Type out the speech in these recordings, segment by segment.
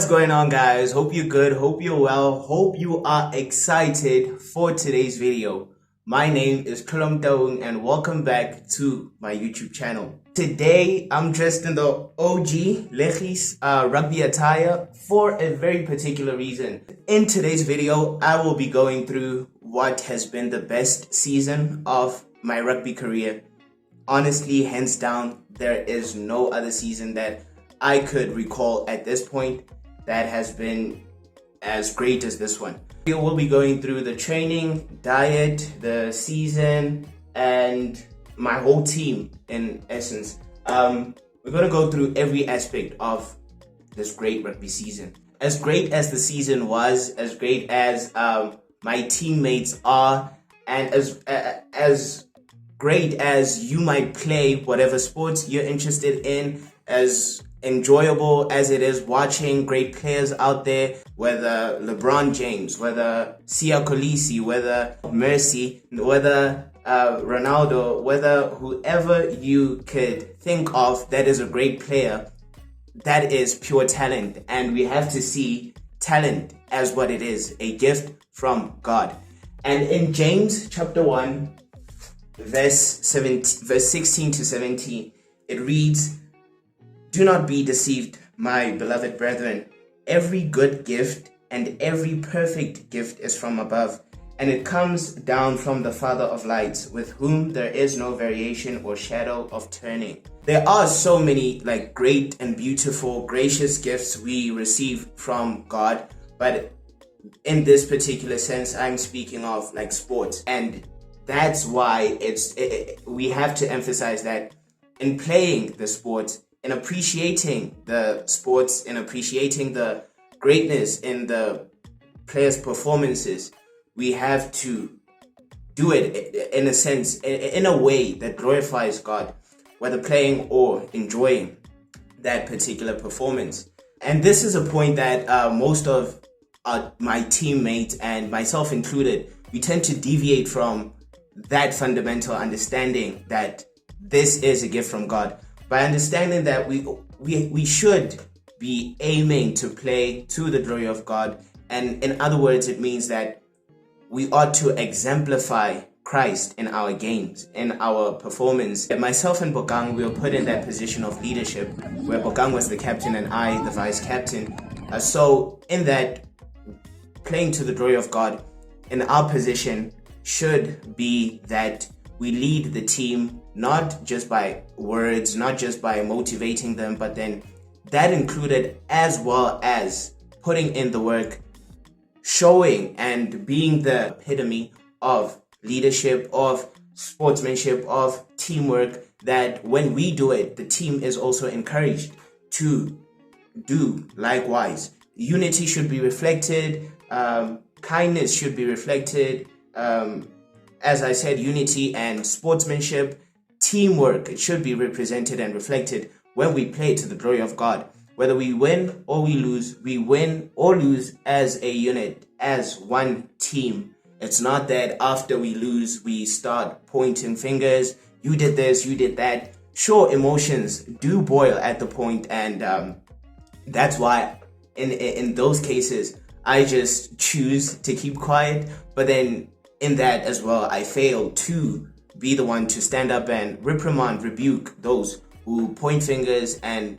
What's going on, guys? Hope you're good, hope you're well, hope you are excited for today's video. My name is Tlholo Motaung and welcome back to my YouTube channel. Today I'm dressed in the OG Leggies rugby attire for a very particular reason. In today's video I will be going through what has been the best season of my rugby career. Honestly, hands down, there is no other season that I could recall at this point that has been as great as this one. We will be going through the training, diet, the season, and my whole team in essence. We're going to go through every aspect of this great rugby season. As great as the season was, as great as my teammates are, and as great as you might play whatever sports you're interested in, as enjoyable as it is watching great players out there, whether LeBron James, whether Sia Kolisi, whether Mercy, whether Ronaldo, whether whoever you could think of that is a great player, that is pure talent. And we have to see talent as what it is, a gift from God. And in James chapter 1, verse 16 to 17, it reads, "Do not be deceived, my beloved brethren. Every good gift and every perfect gift is from above, and it comes down from the Father of lights, with whom there is no variation or shadow of turning." There are so many great and beautiful, gracious gifts we receive from God, but in this particular sense, I'm speaking of sports, and that's why we have to emphasize that in playing the sport, in appreciating the sports, in appreciating the greatness in the players' performances, we have to do it in a sense, in a way that glorifies God, whether playing or enjoying that particular performance. And this is a point that most of my teammates and myself included, we tend to deviate from that fundamental understanding that this is a gift from God, by understanding that we should be aiming to play to the glory of God. And in other words, it means that we ought to exemplify Christ in our games, in our performance. Myself and Bogang, we were put in that position of leadership where Bogang was the captain and I the vice captain. So in that, playing to the glory of God in our position should be that we lead the team, not just by words, not just by motivating them, but then that included as well as putting in the work, showing and being the epitome of leadership, of sportsmanship, of teamwork, that when we do it, the team is also encouraged to do likewise. Unity should be reflected, kindness should be reflected, as I said, unity and sportsmanship, teamwork, it should be represented and reflected when we play to the glory of God. Whether we win or we win or lose as a unit, as one team. It's not that after we lose, we start pointing fingers. You did this, you did that. Sure, emotions do boil at the point, and that's why in those cases, I just choose to keep quiet. But then in that as well, I fail to be the one to stand up and reprimand, rebuke those who point fingers and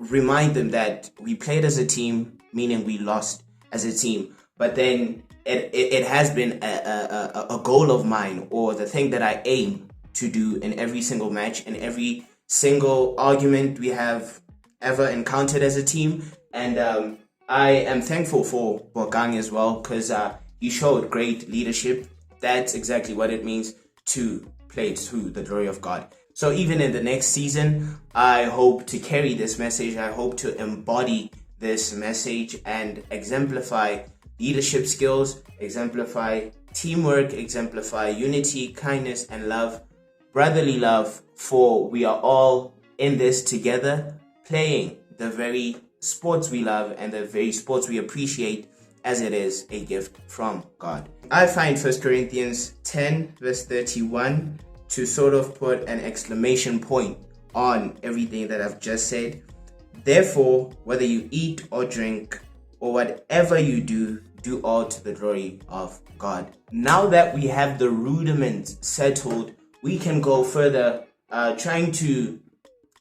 remind them that we played as a team, meaning we lost as a team. But then it has been a goal of mine, or the thing that I aim to do in every single match, in every single argument we have ever encountered as a team. And I am thankful for Bogang as well, because he showed great leadership. That's exactly what it means to play to the glory of God. So even in the next season, I hope to carry this message. I hope to embody this message and exemplify leadership skills, exemplify teamwork, exemplify unity, kindness, and love, brotherly love, for we are all in this together, playing the very sports we love and the very sports we appreciate, as it is a gift from God. I find 1 Corinthians 10 verse 31 to sort of put an exclamation point on everything that I've just said. Therefore, whether you eat or drink or whatever you do, do all to the glory of God. Now that we have the rudiments settled, we can go further, trying to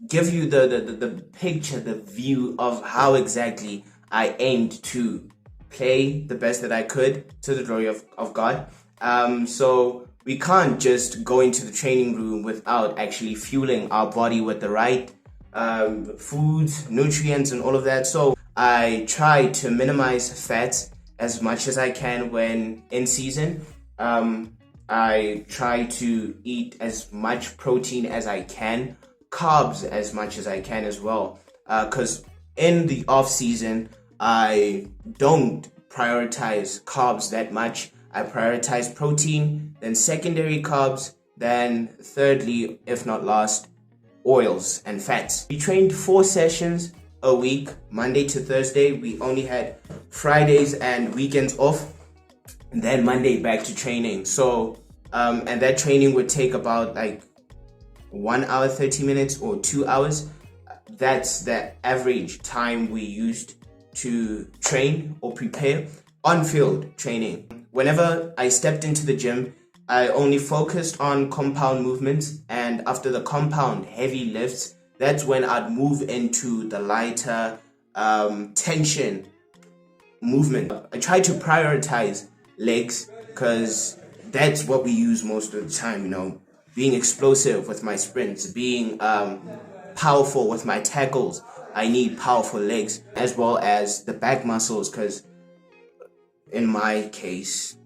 give you the picture, the view of how exactly I aimed to play the best that I could to the glory of God. So we can't just go into the training room without actually fueling our body with the right foods, nutrients, and all of that. So I try to minimize fats as much as I can when in season. I try to eat as much protein as I can, carbs as much as I can as well. Because in the off season, I don't prioritize carbs that much. I prioritize protein, then secondary carbs, then thirdly, if not last, oils and fats. We trained 4 sessions a week, Monday to Thursday. We only had Fridays and weekends off, and then Monday back to training. So, and that training would take about like 1 hour, 30 minutes or 2 hours. That's the average time we used to train or prepare on-field training. Whenever I stepped into the gym, I only focused on compound movements, and after the compound heavy lifts, that's when I'd move into the lighter tension movement. I try to prioritize legs because that's what we use most of the time, you know, being explosive with my sprints, being powerful with my tackles. I need powerful legs as well as the back muscles, because in my case,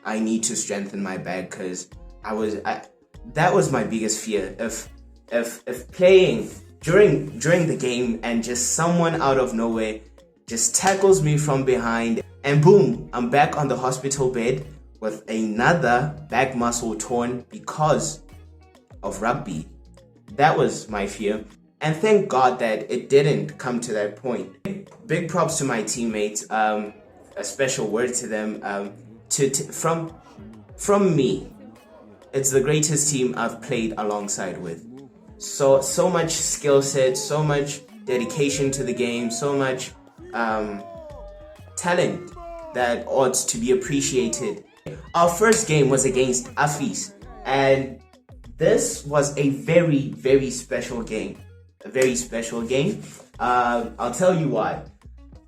I need to strengthen my back, because that was my biggest fear. If playing during the game and just someone out of nowhere just tackles me from behind and boom, I'm back on the hospital bed with another back muscle torn because of rugby. That was my fear. And thank God that it didn't come to that point. Big props to my teammates. A special word to them. From me, it's the greatest team I've played alongside with. So much skill set, so much dedication to the game, so much talent that ought to be appreciated. Our first game was against Afis, and this was a very, very special game. A very special game. I'll tell you why.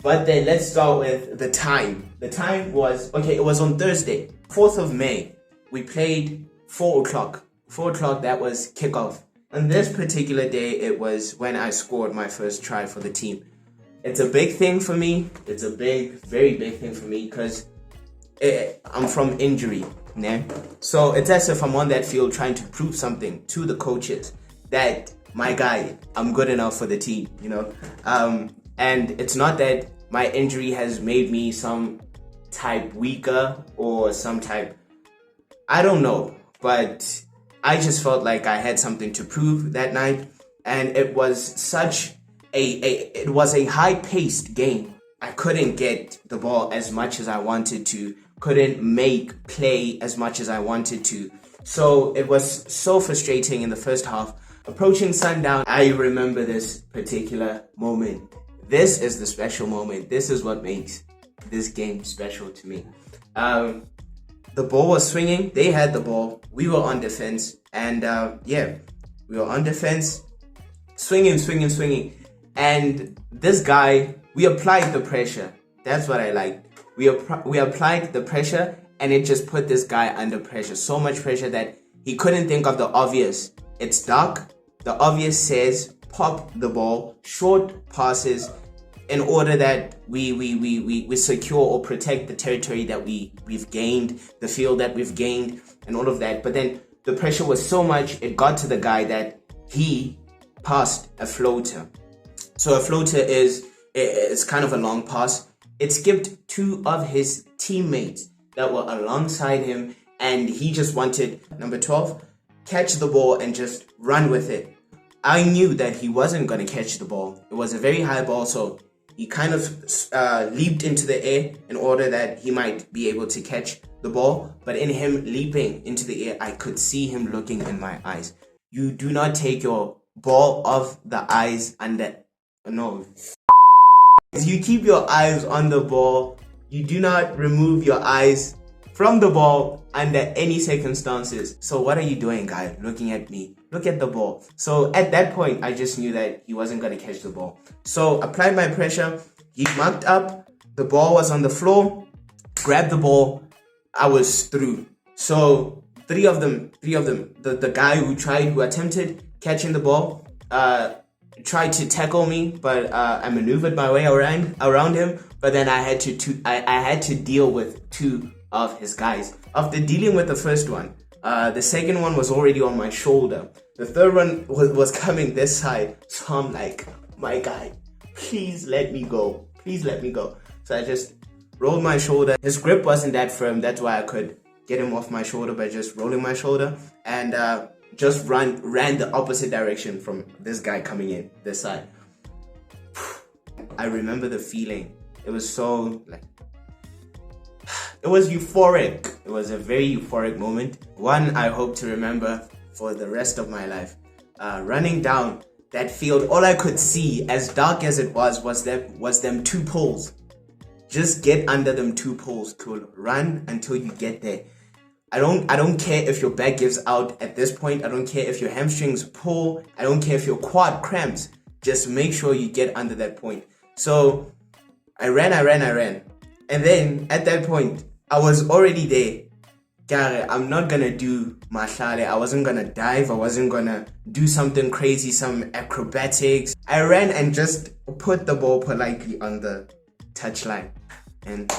But then let's start with the time. The time was, it was on Thursday, 4th of May. We played 4 o'clock. 4 o'clock, that was kickoff. On this particular day, it was when I scored my first try for the team. It's a big thing for me. It's a big, very big thing for me because I'm from injury. Né? So it's as if I'm on that field trying to prove something to the coaches that, my guy, I'm good enough for the team, you know? And it's not that my injury has made me some type weaker or some type, I don't know, but I just felt like I had something to prove that night, and it was such it was a high-paced game. I couldn't get the ball as much as I wanted to, couldn't make play as much as I wanted to. So it was so frustrating in the first half. Approaching sundown, I remember this particular moment. This is the special moment. This is what makes this game special to me. The ball was swinging. They had the ball. We were on defense. And we were on defense. Swinging. And this guy, we applied the pressure. That's what I liked. We applied the pressure, and it just put this guy under pressure. So much pressure that he couldn't think of the obvious. It's dark. The obvious says pop the ball, short passes, in order that we secure or protect the territory that we've gained, the field that we've gained, and all of that. But then the pressure was so much, it got to the guy that he passed a floater. So a floater it's kind of a long pass. It skipped 2 of his teammates that were alongside him, and he just wanted, number 12, catch the ball and just run with it. I knew that he wasn't going to catch the ball. It was a very high ball, so he kind of leaped into the air in order that he might be able to catch the ball. But in him leaping into the air, I could see him looking in my eyes. You do not take your ball off the eyes under No. You keep your eyes on the ball. You do not remove your eyes from the ball under any circumstances. So what are you doing, guy? Looking at me. Look at the ball. So at that point, I just knew that he wasn't going to catch the ball. So applied my pressure. He marked up. The ball was on the floor. Grabbed the ball. I was through. So three of them. The guy who attempted catching the ball, tried to tackle me, but I maneuvered my way around him. But then I had to deal with two of his guys. After dealing with the first one, the second one was already on my shoulder. The third one was coming this side. So I'm like, my guy, please let me go. Please let me go. So I just rolled my shoulder. His grip wasn't that firm. That's why I could get him off my shoulder by just rolling my shoulder. And just ran the opposite direction from this guy coming in this side. I remember the feeling. It was so it was euphoric. It was a very euphoric moment. One I hope to remember for the rest of my life. Running down that field, all I could see, as dark as it was them two poles. Just get under them two poles, cool. Run until you get there. I don't care if your back gives out at this point. I don't care if your hamstrings pull. I don't care if your quad cramps. Just make sure you get under that point. So I ran. And then at that point, I was already there. Kaale, I'm not gonna do mahlale. I wasn't gonna dive. I wasn't gonna do something crazy, some acrobatics. I ran and just put the ball politely on the touchline. And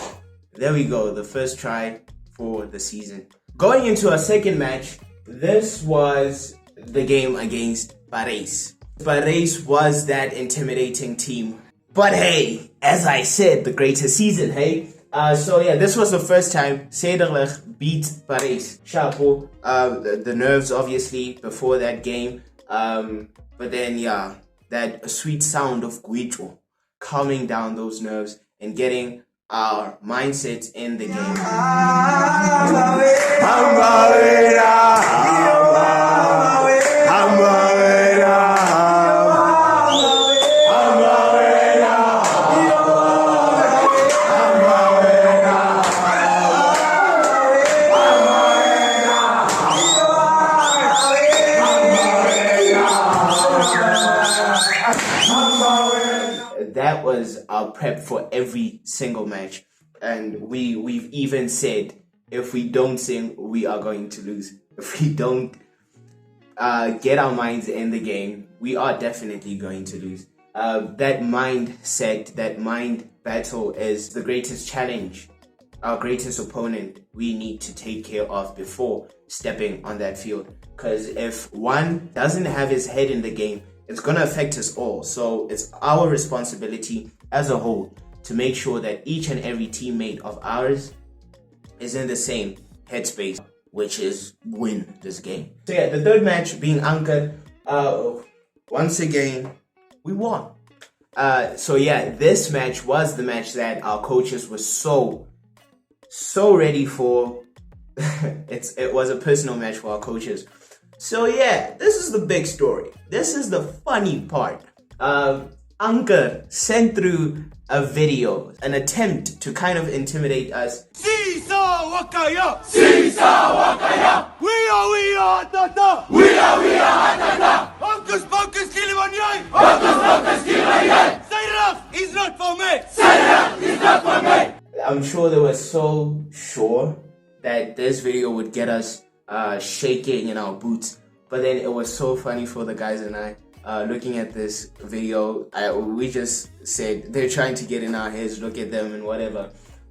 there we go, the first try for the season. Going into our second match, this was the game against Paris. Paris was that intimidating team. But hey, as I said, the greatest season, hey? So yeah, this was the first time Suiderlig beat Paris. Chapeau. The nerves, obviously, before that game. But then, yeah, that sweet sound of Guicho calming down those nerves and getting our mindset in the game. That was our prep for every single match, and we've even said if we don't sing, we are going to lose. If we don't get our minds in the game, we are definitely going to lose. That mindset, that mind battle is the greatest challenge, our greatest opponent we need to take care of before stepping on that field. Because if one doesn't have his head in the game, it's going to affect us all. So it's our responsibility as a whole to make sure that each and every teammate of ours is in the same headspace, which is win this game. So yeah, the third match being anchored, once again, we won. So yeah, this match was the match that our coaches were so ready for. It was a personal match for our coaches. So yeah, this is the big story. This is the funny part. Anchor sent through a video, an attempt to kind of intimidate us. Sisa wakaya! Sisa wakaya! We are tata! We are tata! Hocus pocus kilimanyai! Hocus pocus kilimanyai! Suiderlig is not for me! Suiderlig is not for me! I'm sure they were so sure that this video would get us shaking in our boots, but then it was so funny for the guys and I. Looking at this video, we just said they're trying to get in our heads, look at them and whatever.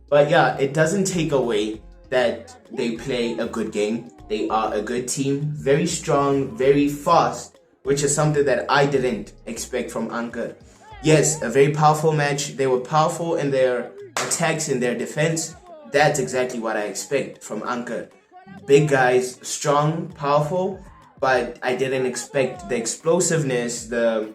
But yeah, it doesn't take away that they play a good game. They are a good team, very strong, very fast, which is something that I didn't expect from Anchor. Yes, a very powerful match. They were powerful in their attacks, in their defense. That's exactly what I expect from Anchor. Big guys, strong, powerful, but I didn't expect the explosiveness, the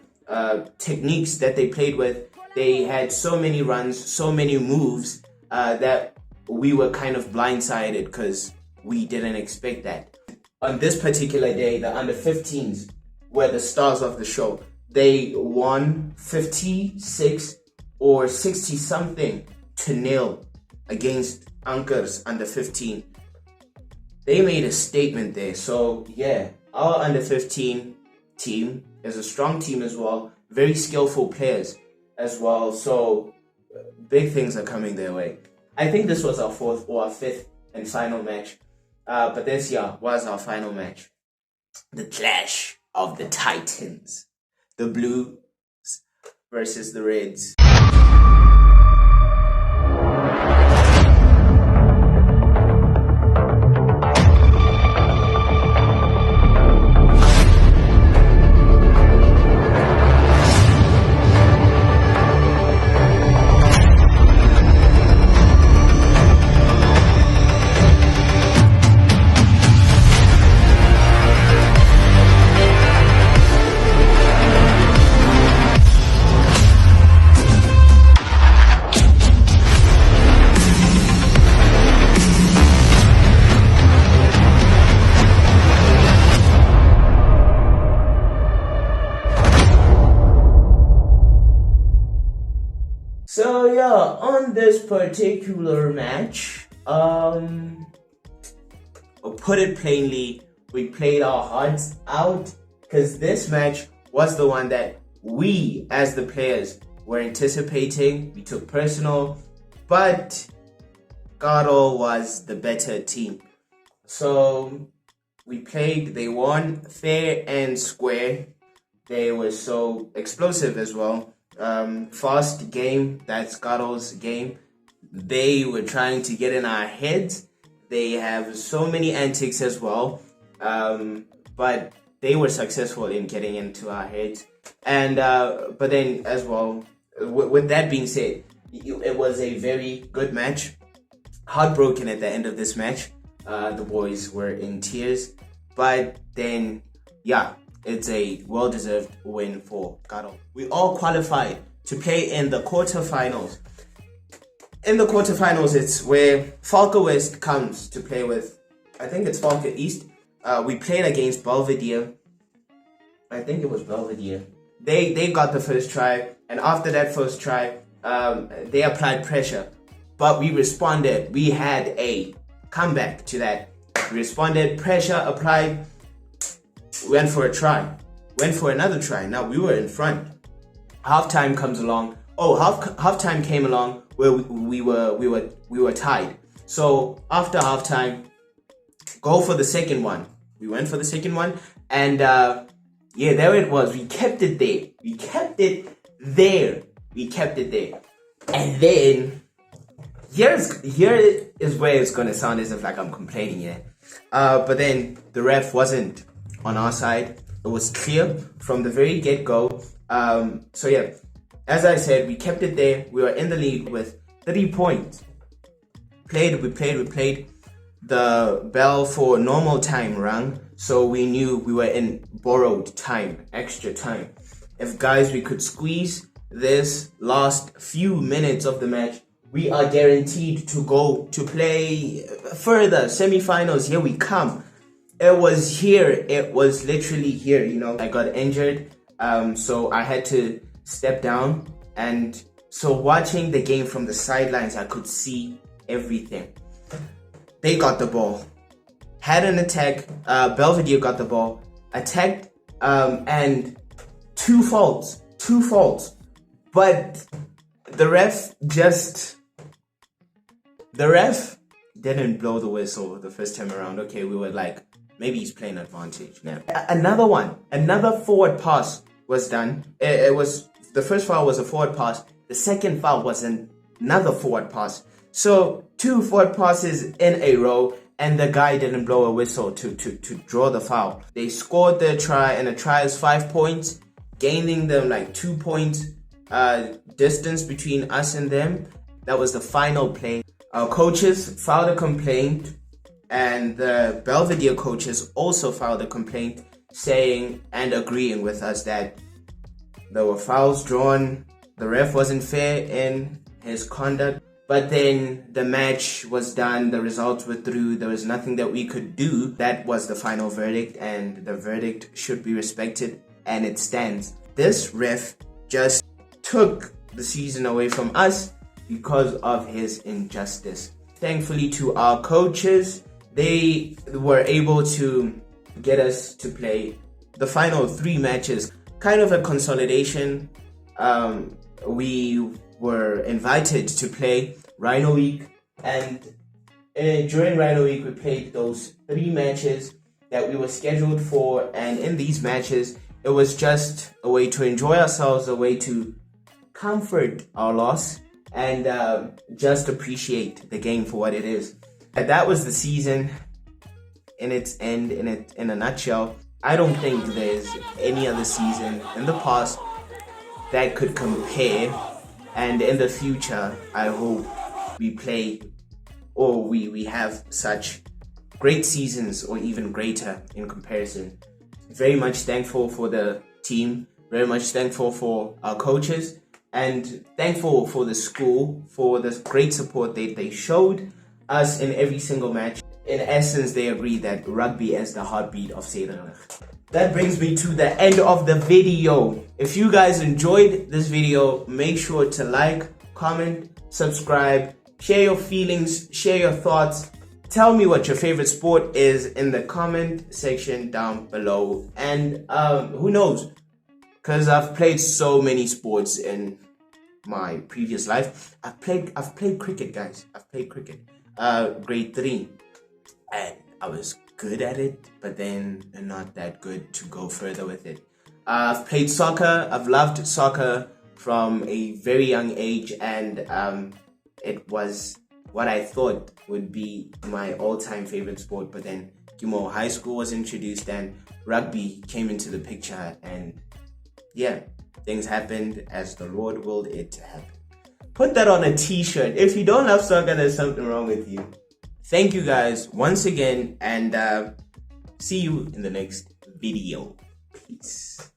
techniques that they played with. They had so many runs, so many moves that we were kind of blindsided because we didn't expect that. On this particular day, the under-15s were the stars of the show. they won 56 or 60 something to nil against Ankers under 15. They made a statement there. So yeah, our under 15 team is a strong team as well, very skillful players as well. So big things are coming their way. I think this was our fourth or our fifth and final match. But this was our final match. The clash of the Titans. The Blues versus the Reds. So yeah, on this particular match, I'll put it plainly, we played our hearts out because this match was the one that we as the players were anticipating. We took personal, but Kaale was the better team. So we played, they won fair and square. They were so explosive as well. Fast game, that's Kaale's game. They were trying to get in our heads. They have so many antics as well, but they were successful in getting into our heads. And but then as well, with that being said, it was a very good match. Heartbroken at the end of this match. The boys were in tears, but then yeah, it's a well-deserved win for Kaale. We all qualified to play in the quarterfinals. In the quarterfinals, it's where Falke West comes to play with, I think it's Falke East. We played against Belvedere. I think it was Belvedere. They got the first try, and after that first try, they applied pressure. But we responded. We had a comeback to that. We responded, pressure applied, went for a try, went for another try. Now we were in front. Halftime comes along. Halftime came along where we were tied. So after halftime, go for the second one. We went for the second one, and yeah, there it was. We kept it there. We kept it there. And then here is where it's gonna sound as if like I'm complaining here. But then the ref wasn't on our side. It was clear from the very get-go. So yeah, as I said, we kept it there. We were in the lead with 3 points. We played. The bell for normal time rang, so we knew we were in borrowed time, extra time. If guys, we could squeeze this last few minutes of the match, we are guaranteed to go to play further. Semi-finals, here we come. It was here. It was literally here. You know, I got injured, so I had to step down. And so watching the game from the sidelines, I could see everything. They got the ball, had an attack. Belvedere got the ball, attacked, and two faults. But the ref didn't blow the whistle the first time around. Okay, we were like, maybe he's playing advantage now. Another forward pass was done. It was, the first foul was a forward pass. The second foul was another forward pass. So 2 forward passes in a row, and the guy didn't blow a whistle to draw the foul. They scored their try, and the try is 5 points, gaining them like 2 points distance between us and them. That was the final play. Our coaches filed a complaint, and the Belvedere coaches also filed a complaint saying and agreeing with us that there were fouls drawn, the ref wasn't fair in his conduct. But then the match was done, the results were through, there was nothing that we could do. That was the final verdict, and the verdict should be respected, and it stands. this ref just took the season away from us because of his injustice. Thankfully to our coaches, they were able to get us to play the final 3 matches, kind of a consolidation. We were invited to play Rhino Week, and during Rhino Week we played those 3 matches that we were scheduled for, and in these matches it was just a way to enjoy ourselves, a way to comfort our loss, and just appreciate the game for what it is. And that was the season in its end, in a nutshell. I don't think there's any other season in the past that could compare, and in the future I hope we play, or we have such great seasons or even greater in comparison. Very much thankful for the team, very much thankful for our coaches, and thankful for the school for the great support they showed us in every single match. In essence, they agreed that rugby is the heartbeat of Suiderlig. That brings me to the end of the video. If you guys enjoyed this video, make sure to like, comment, subscribe, share your feelings, share your thoughts. Tell me what your favorite sport is in the comment section down below. And who knows? Because I've played so many sports in my previous life. I've played cricket, guys. I've played cricket. Grade 3. And I was good at it, but then not that good to go further with it. I've played soccer. I've loved soccer from a very young age, and it was what I thought would be my all-time favorite sport. But then high school was introduced and rugby came into the picture, and yeah, things happened as the Lord willed it to happen. Put that on a t-shirt. If you don't love soccer, there's something wrong with you. Thank you guys once again, and see you in the next video. Peace.